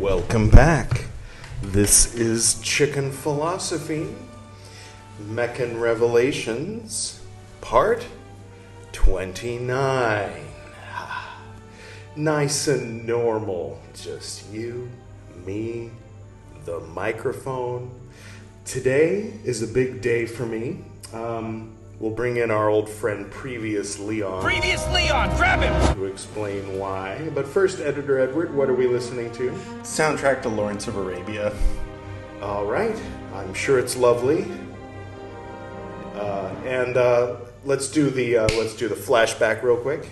Welcome back. This is Chicken Philosophy, Meccan Revelations, part 29. Nice and normal. Just you, me, the microphone. Today is a big day for me. We'll bring in our old friend Previous Leon. Previous Leon, grab him! To explain why. But first, Editor Edward, what are we listening to? Soundtrack to Lawrence of Arabia. All right. I'm sure it's lovely. Let's do the flashback real quick.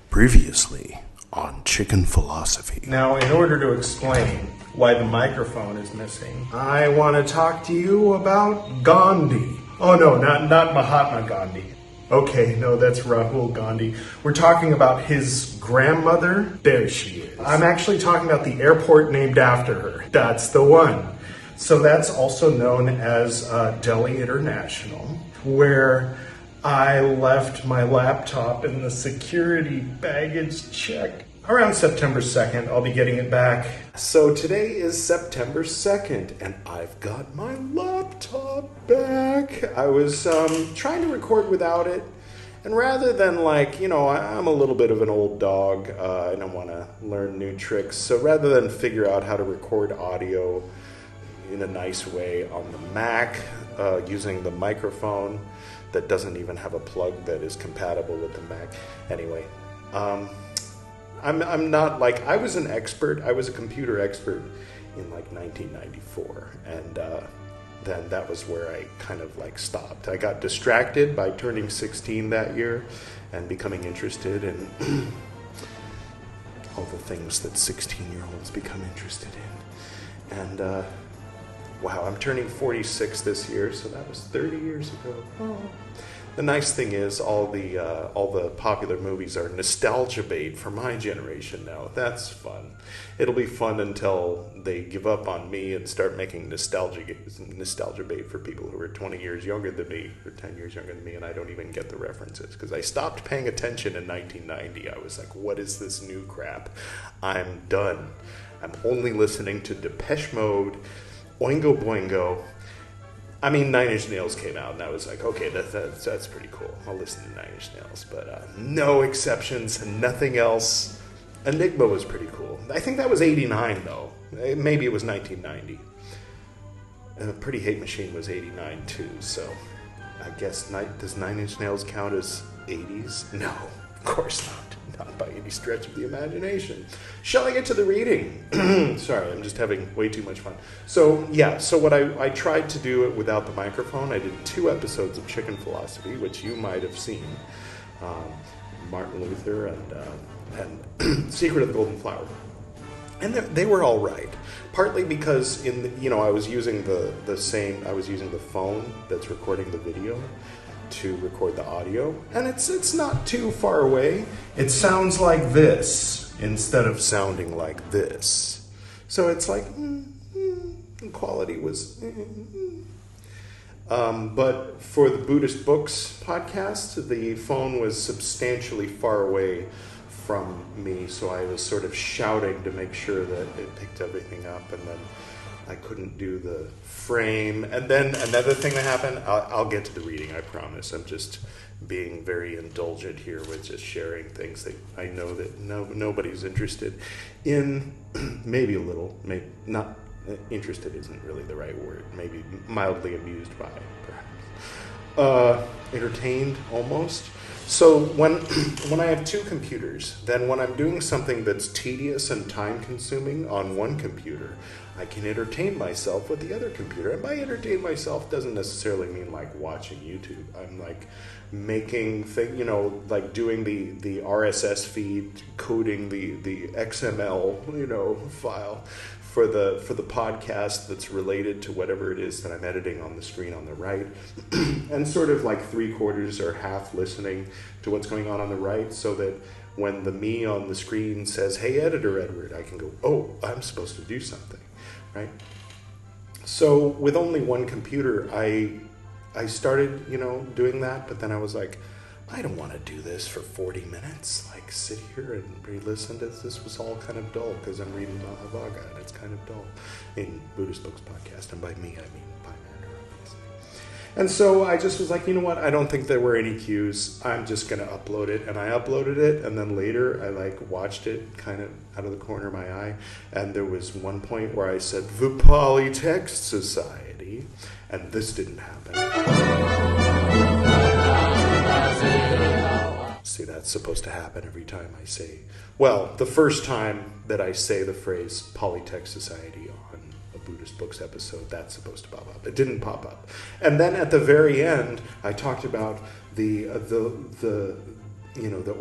Previously on Chicken Philosophy. Now, in order to explain why the microphone is missing, I want to talk to you about Gandhi. oh no, not Mahatma Gandhi. Okay, no, that's Rahul Gandhi. We're talking about his grandmother. There she is. I'm actually talking about the airport named after her. That's the one. So that's also known as Delhi International, where I left my laptop in the security baggage check. Around September 2nd, I'll be getting it back. So today is September 2nd, and I've got my laptop back. I was trying to record without it, and rather than I'm a little bit of an old dog, I don't want to learn new tricks, so rather than figure out how to record audio in a nice way on the Mac, using the microphone that doesn't even have a plug that is compatible with the Mac. Anyway, I'm not I was an expert. I was a computer expert in 1994, and then that was where I kind of stopped. I got distracted by turning 16 that year and becoming interested in all the things that 16-year-olds become interested in. And wow, I'm turning 46 this year, so that was 30 years ago. Oh. The nice thing is all the popular movies are nostalgia bait for my generation now. That's fun. It'll be fun until they give up on me and start making nostalgia bait for people who are 20 years younger than me or 10 years younger than me, and I don't even get the references because I stopped paying attention in 1990. I was like, what is this new crap? I'm done. I'm only listening to Depeche Mode, Oingo Boingo. I mean, Nine Inch Nails came out, and I was like, okay, that's pretty cool. I'll listen to Nine Inch Nails, but no exceptions, nothing else. Enigma was pretty cool. I think that was 89, though. Maybe it was 1990. Pretty Hate Machine was 89, too, so I guess, does Nine Inch Nails count as 80s? No, of course not. Not by any stretch of the imagination. Shall I get to the reading? Sorry, I'm just having way too much fun. So what I tried to do it without the microphone. I did 2 episodes of Chicken Philosophy, which you might have seen. Martin Luther and Secret of the Golden Flower. And they were all right. Partly because I was using the phone that's recording the video to record the audio, and it's not too far away. It sounds like this instead of sounding like this. So it's the quality was but for the Buddhist Books podcast, the phone was substantially far away from me, so I was sort of shouting to make sure that it picked everything up, and then I couldn't do the frame. And then another thing that happened, I'll get to the reading, I promise. I'm just being very indulgent here with just sharing things that I know that nobody's interested in. Maybe a little, maybe not. Interested isn't really the right word. Maybe mildly amused by, perhaps. Entertained, almost. So when I have 2 computers, then when I'm doing something that's tedious and time-consuming on one computer, I can entertain myself with the other computer. And by entertain myself doesn't necessarily mean watching YouTube. I'm making doing the RSS feed, coding the XML file for the podcast that's related to whatever it is that I'm editing on the screen on the right, and sort of 3/4 or half listening to what's going on the right, so that when the me on the screen says, "Hey, Editor Edward," I can go, "Oh, I'm supposed to do something," right? So with only one computer, I started doing that, but then I was like, I don't want to do this for 40 minutes, like sit here and re-listen to this. This was all kind of dull because I'm reading Mahavaga and it's kind of dull. In Buddhist Books Podcast, and by me I mean Pymander, obviously. And so I just was like, you know what, I don't think there were any cues. I'm just going to upload it. And I uploaded it, and then later I watched it kind of out of the corner of my eye, and there was one point where I said, the Polytext Society, and this didn't happen. See, that's supposed to happen every time I say, well, the first time that I say the phrase Polytext Society on a Buddhist Books episode, that's supposed to pop up. It didn't pop up. And then at the very end, I talked about the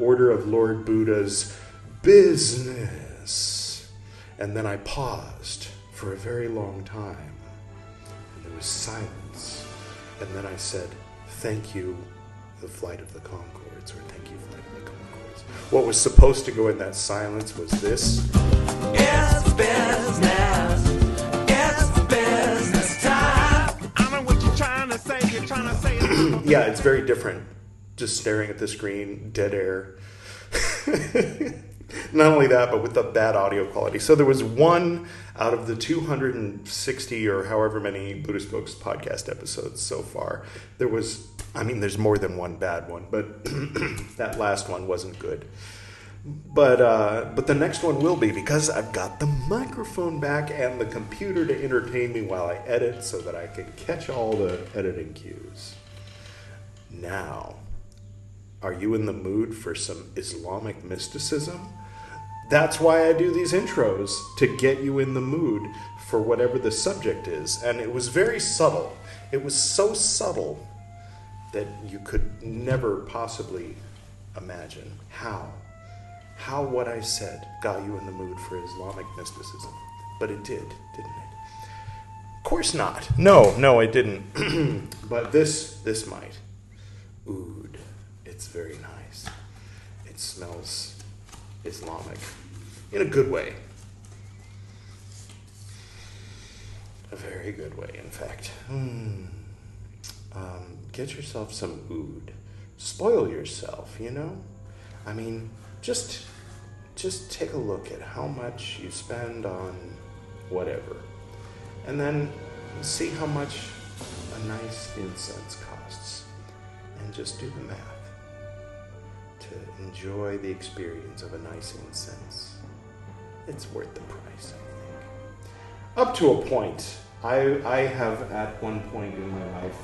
order of Lord Buddha's business. And then I paused for a very long time. And there was silence. And then I said, thank you, the Flight of the Conchords, or thank you, Flight of the Conchords. What was supposed to go in that silence was this. It's business. It's business time. I know what you're trying to say. You're trying to say it. Yeah, it's very different. Just staring at the screen, dead air. Not only that, but with the bad audio quality. So there was one out of the 260 or however many Buddhist Books podcast episodes so far. There's more than one bad one, but that last one wasn't good. But the next one will be, because I've got the microphone back and the computer to entertain me while I edit so that I can catch all the editing cues. Now, are you in the mood for some Islamic mysticism? That's why I do these intros, to get you in the mood for whatever the subject is. And it was very subtle. It was so subtle that you could never possibly imagine how what I said got you in the mood for Islamic mysticism. But it did, didn't it? Of course not. No, it didn't. But this might. Oud. It's very nice. It smells Islamic in a good way. A very good way, in fact. Get yourself some oud. Spoil yourself, you know? I mean, just take a look at how much you spend on whatever. And then see how much a nice incense costs. And just do the math to enjoy the experience of a nice incense. It's worth the price, I think. Up to a point. I have at one point in my life,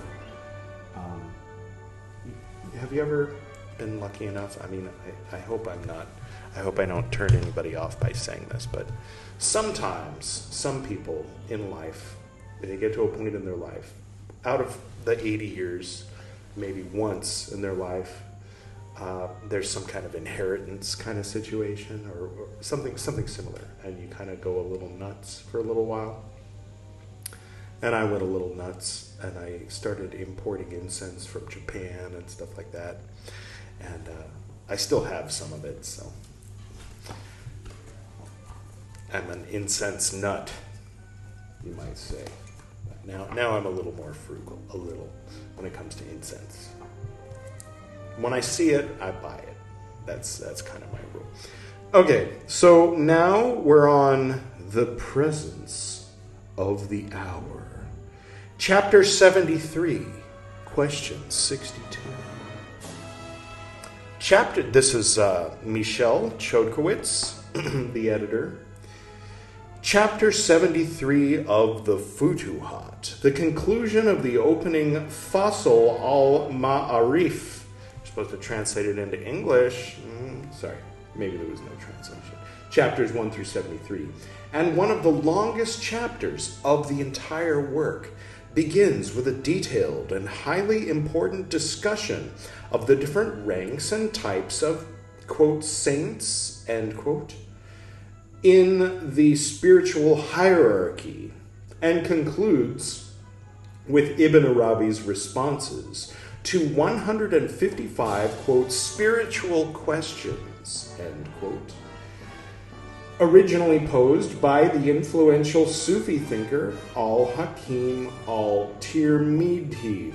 have you ever been lucky enough? I mean, I hope I don't turn anybody off by saying this, but sometimes some people in life, they get to a point in their life, out of the 80 years, maybe once in their life, there's some kind of inheritance kind of situation or something similar, and you kind of go a little nuts for a little while. And I went a little nuts, and I started importing incense from Japan and stuff like that. And I still have some of it, so I'm an incense nut, you might say. But now I'm a little more frugal, when it comes to incense. When I see it, I buy it. That's kind of my rule. Okay, so now we're on the presence of the hour. Chapter 73, question 62. This is Michel Chodkowitz, the editor. Chapter 73 of the Futuhat, the conclusion of the opening Fasl al-Ma'arif. You're supposed to translate it into English. Sorry, maybe there was no translation. Chapters 1 through 73. And one of the longest chapters of the entire work begins with a detailed and highly important discussion of the different ranks and types of, quote, saints, end quote, in the spiritual hierarchy, and concludes with Ibn Arabi's responses to 155, quote, spiritual questions, end quote, originally posed by the influential Sufi thinker Al-Hakim al-Tirmidhi.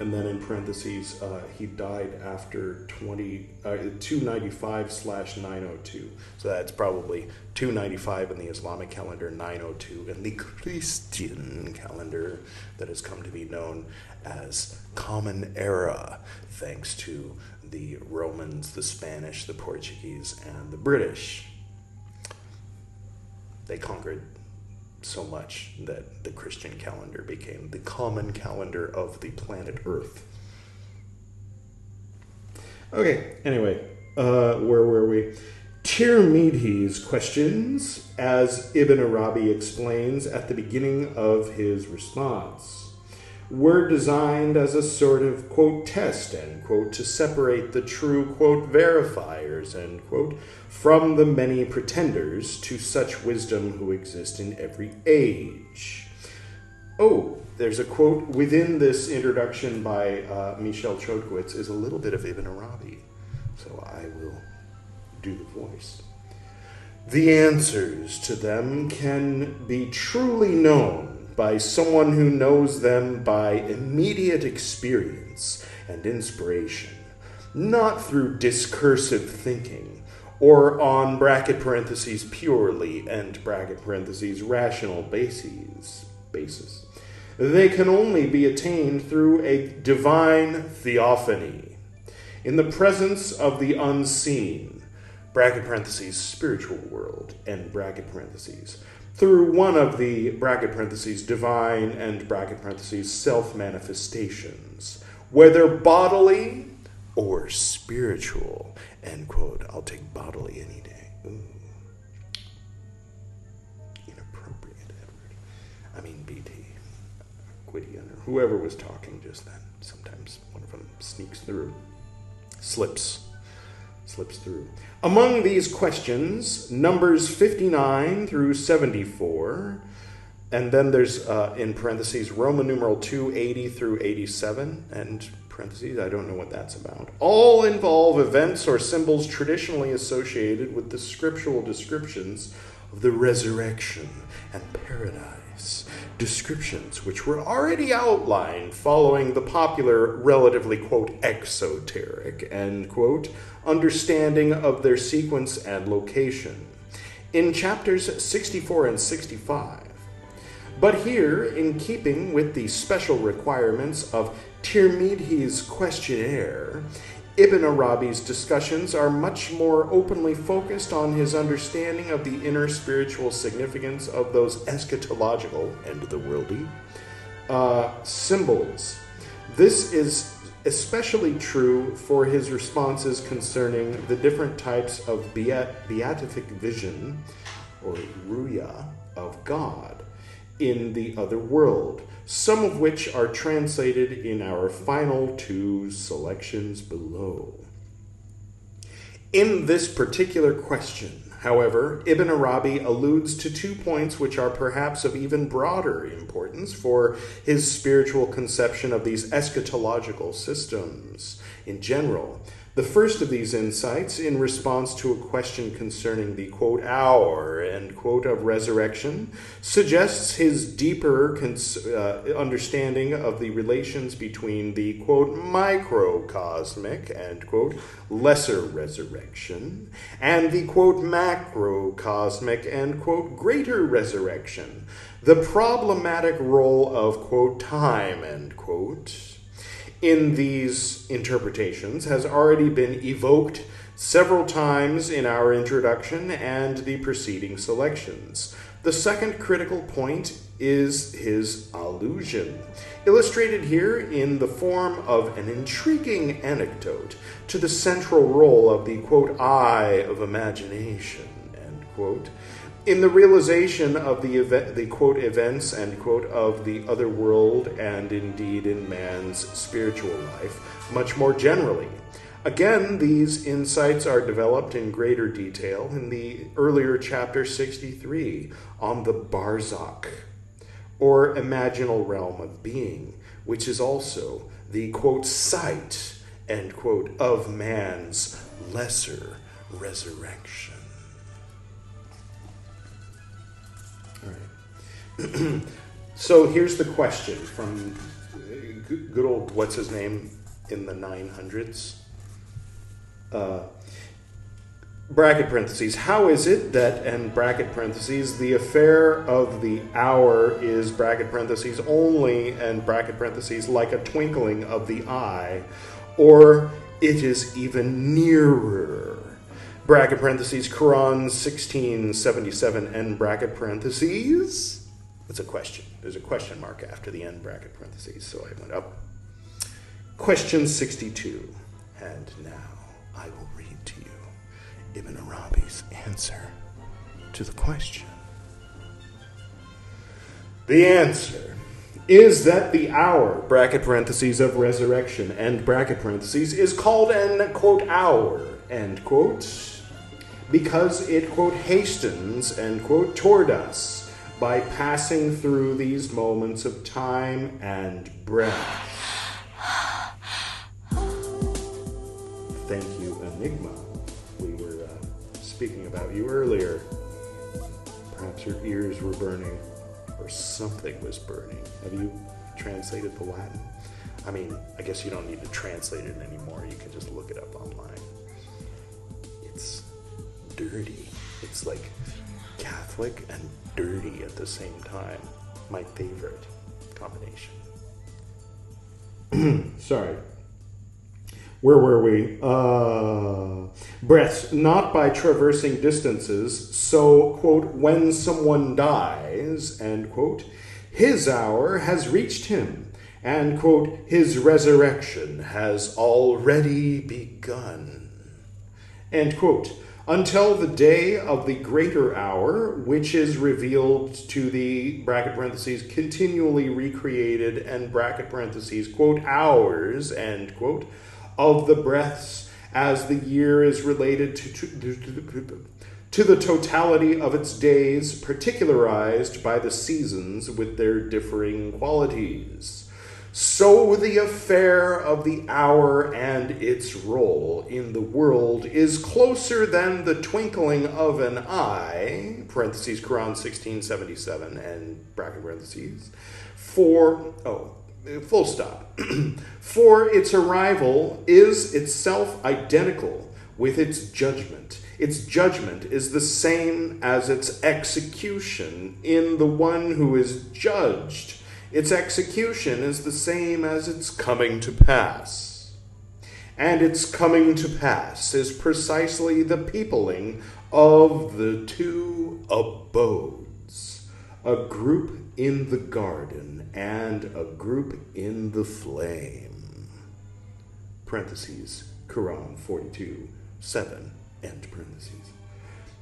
And then in parentheses, he died after 295/902. So that's probably 295 in the Islamic calendar, 902 in the Christian calendar that has come to be known as Common Era, thanks to the Romans, the Spanish, the Portuguese, and the British. They conquered so much that the Christian calendar became the common calendar of the planet Earth. Okay, anyway, where were we? Tirmidhi's questions, as Ibn Arabi explains at the beginning of his response, were designed as a sort of, quote, test, end quote, to separate the true, quote, verifiers, end quote, from the many pretenders to such wisdom who exist in every age. Oh, there's a quote within this introduction by Michel Chodkowitz is a little bit of Ibn Arabi, so I will do the voice. The answers to them can be truly known by someone who knows them by immediate experience and inspiration, not through discursive thinking, or on bracket parentheses purely and bracket parentheses rational basis. They can only be attained through a divine theophany, in the presence of the unseen, bracket parentheses spiritual world, end bracket parentheses, through one of the bracket parentheses divine and bracket parentheses self-manifestations, whether bodily or spiritual, end quote. I'll take bodily any day. Ooh. Inappropriate, Edward. I mean BT, Gwydion, or whoever was talking just then. Sometimes one of them sneaks through, slips through. Among these questions, numbers 59 through 74, and then there's, in parentheses, Roman numeral 280 through 87, and parentheses, I don't know what that's about, all involve events or symbols traditionally associated with the scriptural descriptions of the resurrection and paradise, descriptions which were already outlined following the popular, relatively, quote, exoteric, end quote, understanding of their sequence and location in chapters 64 and 65. But here, in keeping with the special requirements of Tirmidhi's questionnaire, Ibn Arabi's discussions are much more openly focused on his understanding of the inner spiritual significance of those eschatological, end-of-the-worldy, symbols. This is especially true for his responses concerning the different types of beatific vision, or ruya, of God in the other world, some of which are translated in our final two selections below. In this particular question, however, Ibn Arabi alludes to 2 points which are perhaps of even broader importance for his spiritual conception of these eschatological systems in general. The first of these insights, in response to a question concerning the, quote, hour, end quote, of resurrection, suggests his deeper understanding of the relations between the, quote, microcosmic, end quote, lesser resurrection, and the, quote, macrocosmic, end quote, greater resurrection, the problematic role of, quote, time, end quote, in these interpretations has already been evoked several times in our introduction and the preceding selections. The second critical point is his allusion, illustrated here in the form of an intriguing anecdote to the central role of the, quote, eye of imagination, end quote, in the realization of the quote, events, end quote, of the other world and indeed in man's spiritual life, much more generally. Again, these insights are developed in greater detail in the earlier chapter 63 on the Barzakh, or imaginal realm of being, which is also the, quote, site, end quote, of man's lesser resurrection. All right. So here's the question from good old, what's his name, in the 900s? Bracket parentheses, how is it that, and bracket parentheses, the affair of the hour is, bracket parentheses, only, and bracket parentheses, like a twinkling of the eye, or it is even nearer? Bracket parentheses, Quran 1677, end bracket parentheses. It's a question. There's a question mark after the end bracket parentheses, so I went up. Question 62, and now I will read to you Ibn Arabi's answer to the question. The answer is that the hour, bracket parentheses, of resurrection, end bracket parentheses, is called an, quote, hour, end quote, because it, quote, hastens, end quote, toward us by passing through these moments of time and breath. Thank you, Enigma. We were speaking about you earlier. Perhaps your ears were burning, or something was burning. Have you translated the Latin? I mean, I guess you don't need to translate it anymore. You can just look it up online. It's dirty. It's like Catholic and dirty at the same time. My favorite combination. Sorry. Where were we? Breaths, not by traversing distances. So, quote, when someone dies, end quote, his hour has reached him, and, quote, his resurrection has already begun, end quote, until the day of the greater hour, which is revealed to the, bracket parentheses, continually recreated, and bracket parentheses, quote, hours, end quote, of the breaths as the year is related to the totality of its days, particularized by the seasons with their differing qualities. So the affair of the hour and its role in the world is closer than the twinkling of an eye, parentheses, Quran 1677, and bracket parentheses, full stop. For its arrival is itself identical with its judgment. Its judgment is the same as its execution in the one who is judged. Its execution is the same as its coming to pass. And its coming to pass is precisely the peopling of the two abodes, a group in the garden and a group in the flame. Parentheses, Quran 42:7, end parentheses.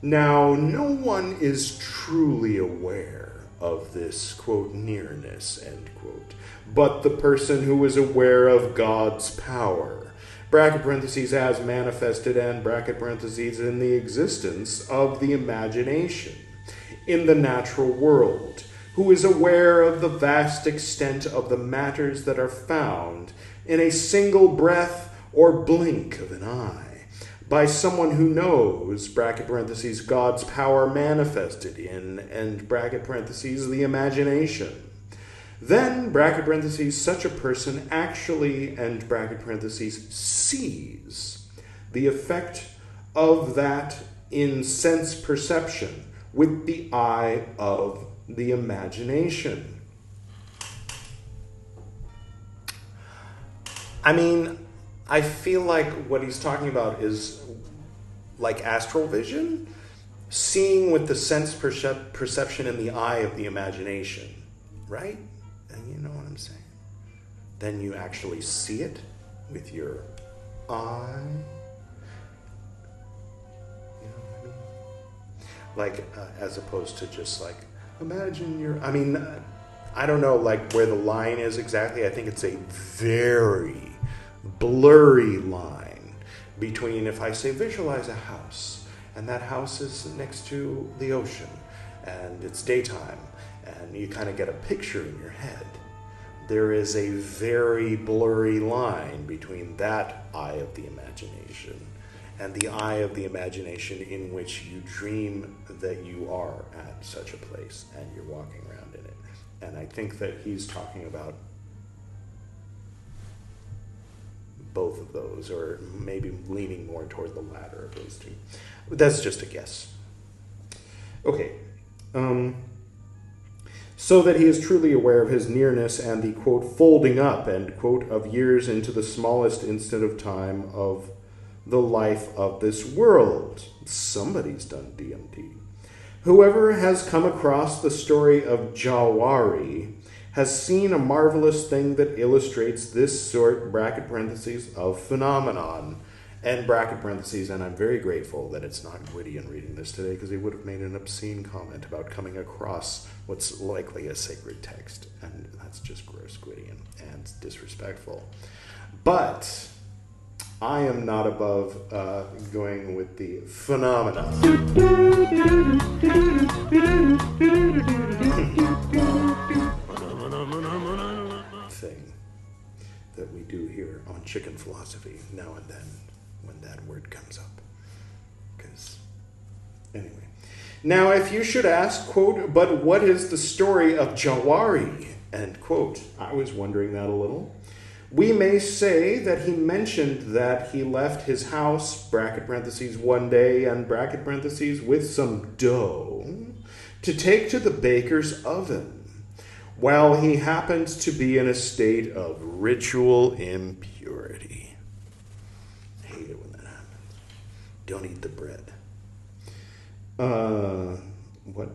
Now, no one is truly aware of this, quote, nearness, end quote, but the person who is aware of God's power, bracket parentheses, as manifested, and bracket parentheses, in the existence of the imagination in the natural world, who is aware of the vast extent of the matters that are found in a single breath or blink of an eye, by someone who knows, bracket parentheses, God's power manifested in, and bracket parentheses, the imagination. Then, bracket parentheses, such a person actually, and bracket parentheses, sees the effect of that in sense perception with the eye of the imagination. I mean, I feel like what he's talking about is like astral vision, seeing with the sense perception in the eye of the imagination, right? And you know what I'm saying? Then you actually see it with your eye. You know what I mean? Like, as opposed to just like, imagine your, I mean, I don't know like where the line is exactly. I think it's a very blurry line between, if I say visualize a house, and that house is next to the ocean, and it's daytime, and you kind of get a picture in your head. There is a very blurry line between that eye of the imagination and the eye of the imagination in which you dream that you are at such a place and you're walking around in it. And I think that he's talking about both of those, or maybe leaning more toward the latter of those two. But that's just a guess. Okay. So that he is truly aware of his nearness and the, quote, folding up, end quote, of years into the smallest instant of time of the life of this world. Somebody's done DMT. Whoever has come across the story of Jawari has seen a marvelous thing that illustrates this sort, bracket parentheses, of phenomenon, and bracket parentheses, and I'm very grateful that it's not Gwydion reading this today, because he would have made an obscene comment about coming across what's likely a sacred text, and that's just gross, Gwydion, and disrespectful. But I am not above going with the phenomena thing that we do here on Chicken Philosophy now and then when that word comes up. Because, anyway. Now, if you should ask, quote, but what is the story of Jawari, end quote, I was wondering that a little. We may say that he mentioned that he left his house, bracket parentheses, one day, and bracket parentheses, with some dough, to take to the baker's oven, while he happened to be in a state of ritual impurity. I hate it when that happens. Don't eat the bread. What?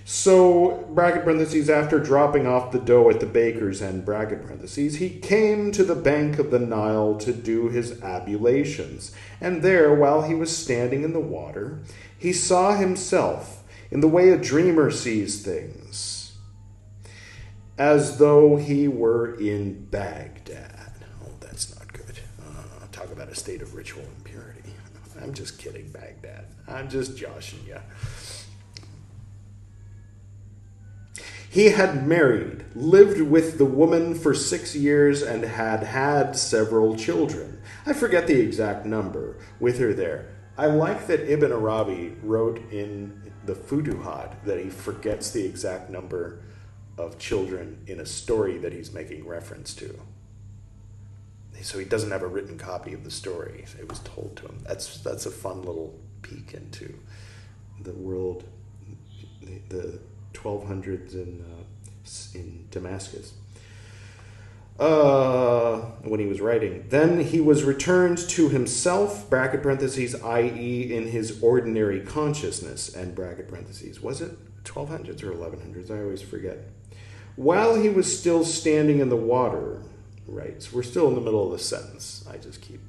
So, bracket parentheses, after dropping off the dough at the baker's, end bracket parentheses, he came to the bank of the Nile to do his ablutions. And there, while he was standing in the water, he saw himself in the way a dreamer sees things, as though he were in Baghdad. Oh, that's not good. Talk about a state of ritual impurity. I'm just kidding, Baghdad. I'm just joshing you. He had married, lived with the woman for 6 years, and had had several children. I forget the exact number with her there. I like that Ibn Arabi wrote in the Futuhat that he forgets the exact number of children in a story that he's making reference to. So he doesn't have a written copy of the story. It was told to him. That's a fun little peek into the world, the 1200s in Damascus. When he was writing. Then he was returned to himself, bracket parentheses, i.e. in his ordinary consciousness, end bracket parentheses. Was it 1200s or 1100s? I always forget. While he was still standing in the water, right, so we're still in the middle of the sentence. I just keep.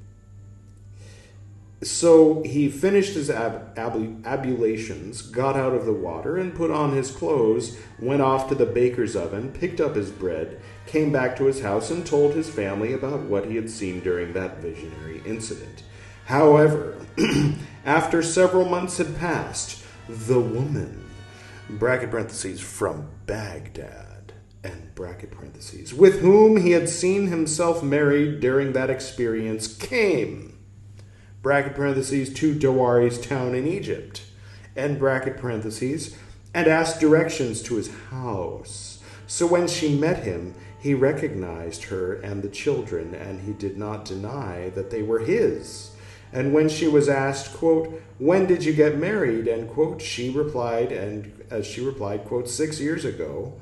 So he finished his ablutions, got out of the water, and put on his clothes, went off to the baker's oven, picked up his bread, came back to his house, and told his family about what he had seen during that visionary incident. However, after several months had passed, the woman, bracket parentheses, from Baghdad, and bracket parentheses, with whom he had seen himself married during that experience, came, bracket parentheses, to Jawari's town in Egypt, end bracket parentheses, and asked directions to his house. So when she met him, he recognized her and the children, and he did not deny that they were his. And when she was asked, quote, when did you get married, end quote, she replied, quote, 6 years ago,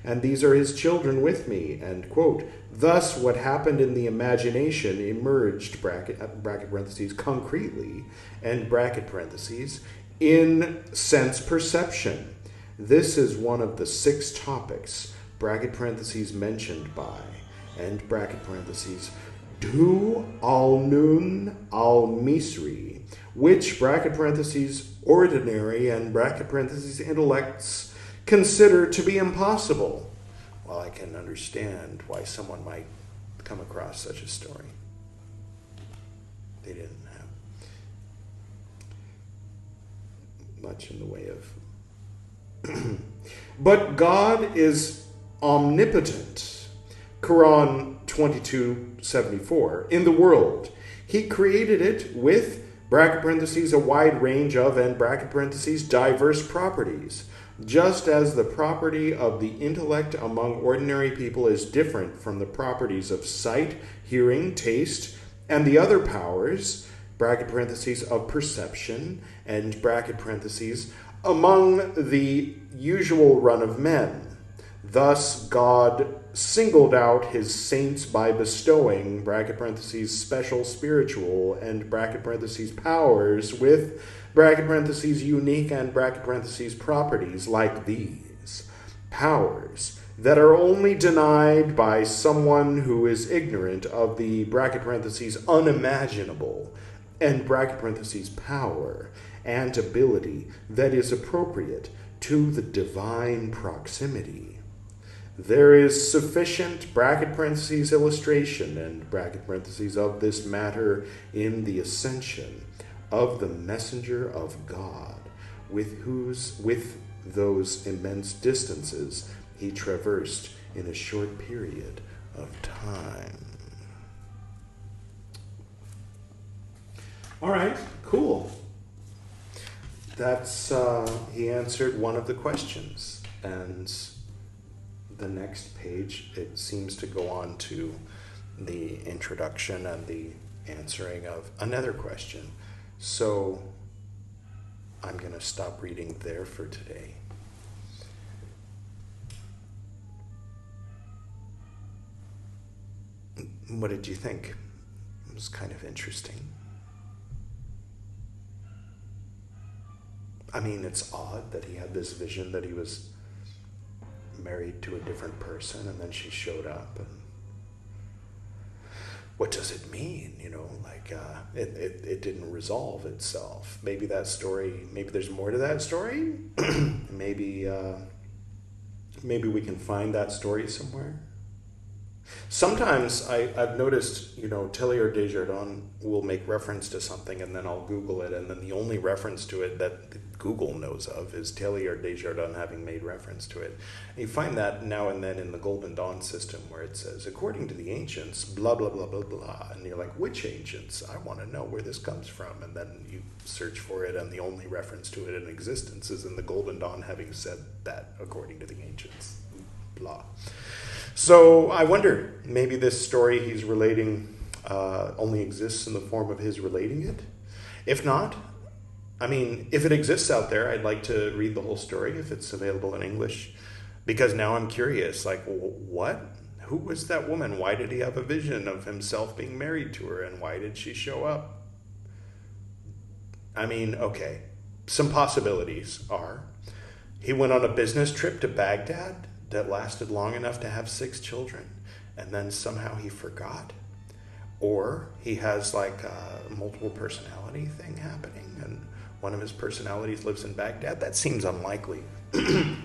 and these are his children with me, end quote. Thus, what happened in the imagination emerged, bracket parentheses, concretely, end bracket parentheses, in sense perception. This is one of the 6 topics, bracket parentheses, mentioned by, end bracket parentheses, Du al-Nun al-Misri, which, bracket parentheses, ordinary, and bracket parentheses, intellects consider to be impossible. Well, I can understand why someone might come across such a story. They didn't have much in the way of... But God is omnipotent. Quran 22:74. In the world, he created it with, bracket parentheses, a wide range of, and bracket parentheses, diverse properties. Just as the property of the intellect among ordinary people is different from the properties of sight, hearing, taste, And the other powers, bracket parentheses, of perception, and bracket parentheses, among the usual run of men. Thus, God singled out his saints by bestowing, bracket parentheses, special spiritual, and bracket parentheses, powers with, bracket parentheses, unique, and bracket parentheses, properties like these. Powers that are only denied by someone who is ignorant of the, bracket parentheses, unimaginable, and bracket parentheses, power and ability that is appropriate to the divine proximity. There is sufficient, bracket parentheses, illustration, and bracket parentheses, of this matter in the ascension of the messenger of God, with those immense distances he traversed in a short period of time. All right, cool. That's, he answered one of the questions, and the next page, it seems to go on to the introduction and the answering of another question. So I'm going to stop reading there for today. What did you think? It was kind of interesting. I mean, it's odd that he had this vision that he was married to a different person, and then she showed up, and what does it mean? It didn't resolve itself. Maybe that story, maybe there's more to that story. maybe we can find that story somewhere. Sometimes I've noticed, Teilhard de Chardin will make reference to something, and then I'll Google it, and then the only reference to it that Google knows of is Teilhard de Chardin having made reference to it. And you find that now and then in the Golden Dawn system, where it says, according to the ancients, blah, blah, blah, blah, blah. And you're like, which ancients? I want to know where this comes from. And then you search for it, and the only reference to it in existence is in the Golden Dawn having said that, according to the ancients. Blah. So I wonder, maybe this story he's relating only exists in the form of his relating it? If not, if it exists out there, I'd like to read the whole story if it's available in English, because now I'm curious, what? Who was that woman? Why did he have a vision of himself being married to her, and why did she show up? Okay, some possibilities are, he went on a business trip to Baghdad that lasted long enough to have 6 children, and then somehow he forgot. Or he has a multiple personality thing happening, and one of his personalities lives in Baghdad. That seems unlikely.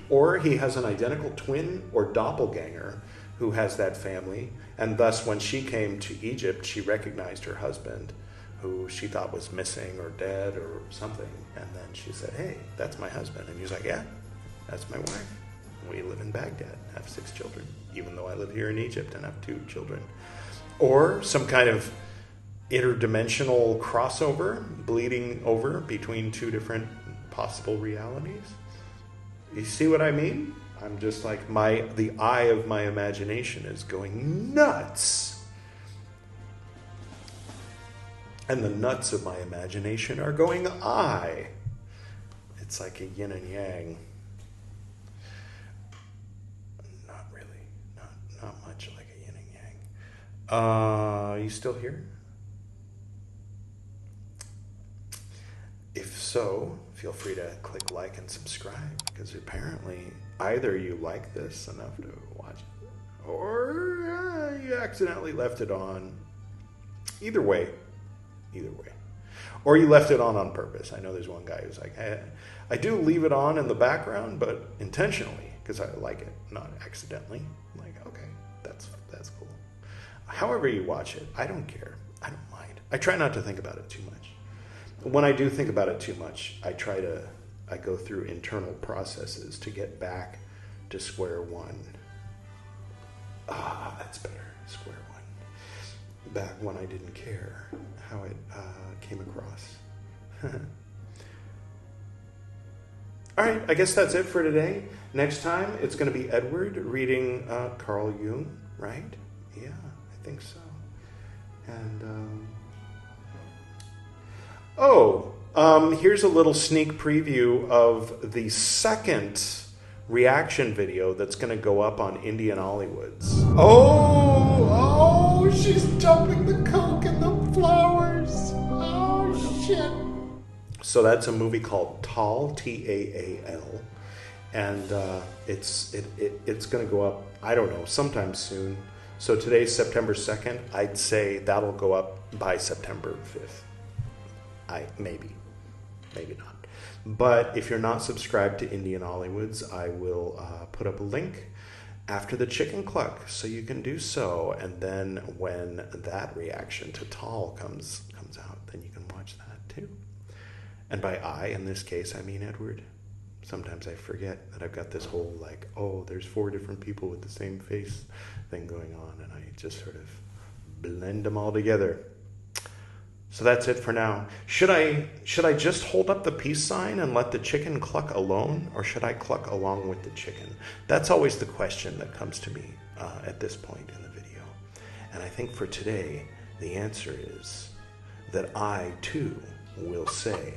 Or he has an identical twin or doppelganger who has that family, and thus when she came to Egypt, she recognized her husband, who she thought was missing or dead or something, and then she said, hey, that's my husband. And he's like, yeah, that's my wife. We live in Baghdad, have 6 children, even though I live here in Egypt and have 2 children. Or some kind of interdimensional crossover, bleeding over between 2 different possible realities. You see what I mean? I'm just like, the eye of my imagination is going nuts. And the nuts of my imagination are going I. It's like a yin and yang. Not much like a yin and yang. Are you still here? If so, feel free to click like and subscribe, because apparently either you like this enough to watch it, or you accidentally left it on. Either way. Or you left it on purpose. I know there's one guy who's like, hey, I do leave it on in the background, but intentionally, because I like it, not accidentally. I'm like, okay, that's cool. However you watch it, I don't care. I don't mind. I try not to think about it too much. When I do think about it too much, I go through internal processes to get back to square one. That's better. Square one. Back when I didn't care how it came across. All right, I guess that's it for today. Next time, it's going to be Edward reading Carl Jung, right? Yeah, I think so. And Oh, here's a little sneak preview of the second reaction video that's going to go up on Indian Hollywoods. Oh, she's dumping the Coke and the flowers. Oh, shit. So that's a movie called Taal, Taal, and it's going to go up, I don't know, sometime soon. So today's September 2nd. I'd say that'll go up by September 5th. Maybe not. But if you're not subscribed to Indian Hollywoods, I will put up a link after the chicken cluck, so you can do so. And then when that reaction to Taal comes out, then you can watch that too. And by I, in this case, I mean Edward. Sometimes I forget that I've got this whole there's 4 different people with the same face thing going on, and I just sort of blend them all together. So that's it for now. Should I just hold up the peace sign and let the chicken cluck alone, or should I cluck along with the chicken? That's always the question that comes to me at this point in the video. And I think for today, the answer is that I too will say.